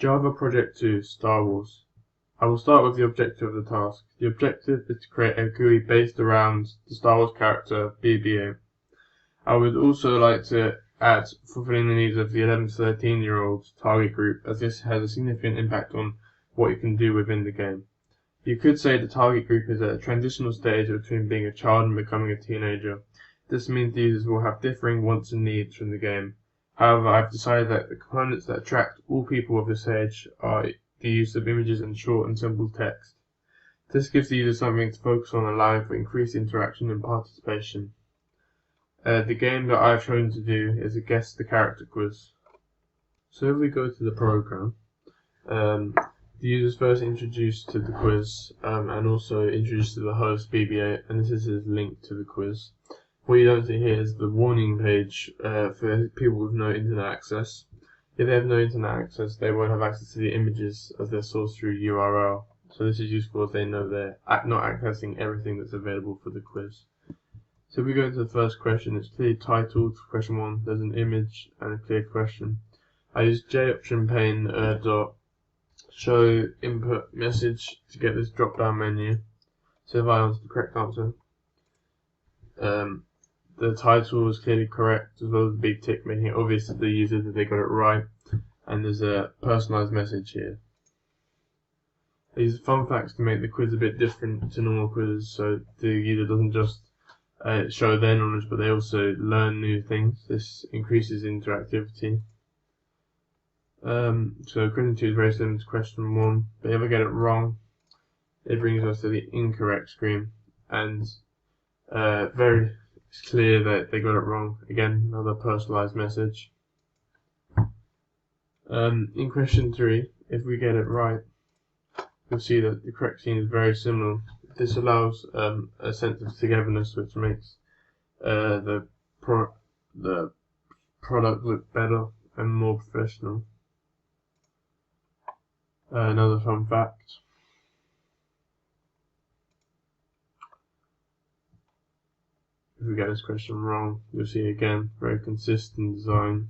Java Project 2 Star Wars. I will start with the objective of the task. The objective is to create a GUI based around the Star Wars character BB-8. I would also like to add fulfilling the needs of the 11 to 13-year-old target group, as this has a significant impact on what you can do within the game. You could say the target group is at a transitional stage between being a child and becoming a teenager. This means the users will have differing wants and needs from the game. However, I've decided that the components that attract all people of this age are the use of images and short and simple text. This gives the user something to focus on, allowing for increased interaction and participation. The game that I've chosen to do is a Guess the Character quiz. So if we go to the program, the user is first introduced to the quiz and also introduced to the host BB-8, and this is his link to the quiz. What you don't see here is the warning page for people with no internet access. If they have no internet access, they won't have access to the images as they're sourced through URL. So this is useful if they know they're not accessing everything that's available for the quiz. So if we go to the first question, it's clearly titled question 1. There's an image and a clear question. I use JOption pane dot show input message to get this drop down menu. So if I answer the correct answer, the title is clearly correct, as well as the big tick making it obvious to the user that they got it right, and there's a personalized message here. These are fun facts to make the quiz a bit different to normal quizzes, so the user doesn't just show their knowledge, but they also learn new things. This increases interactivity. So question 2 is very similar to question 1, but if I get it wrong, it brings us to the incorrect screen, and it's clear that they got it wrong. Again, another personalized message. In question 3, if we get it right, you'll see that the correct scene is very similar. This allows a sense of togetherness, which makes the product look better and more professional. Another fun fact. If we get this question wrong, you'll see again very consistent design,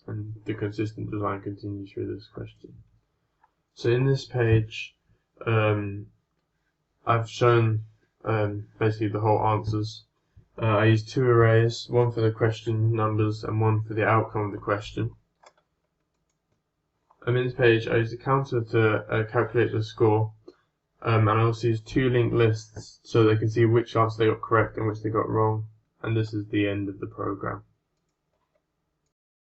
and the consistent design continues through this question. So in this page, I've shown basically the whole answers. I used 2 arrays, one for the question numbers and one for the outcome of the question. In this page, I used a counter to calculate the score. And I also use 2 linked lists so they can see which answer they got correct and which they got wrong. And this is the end of the program.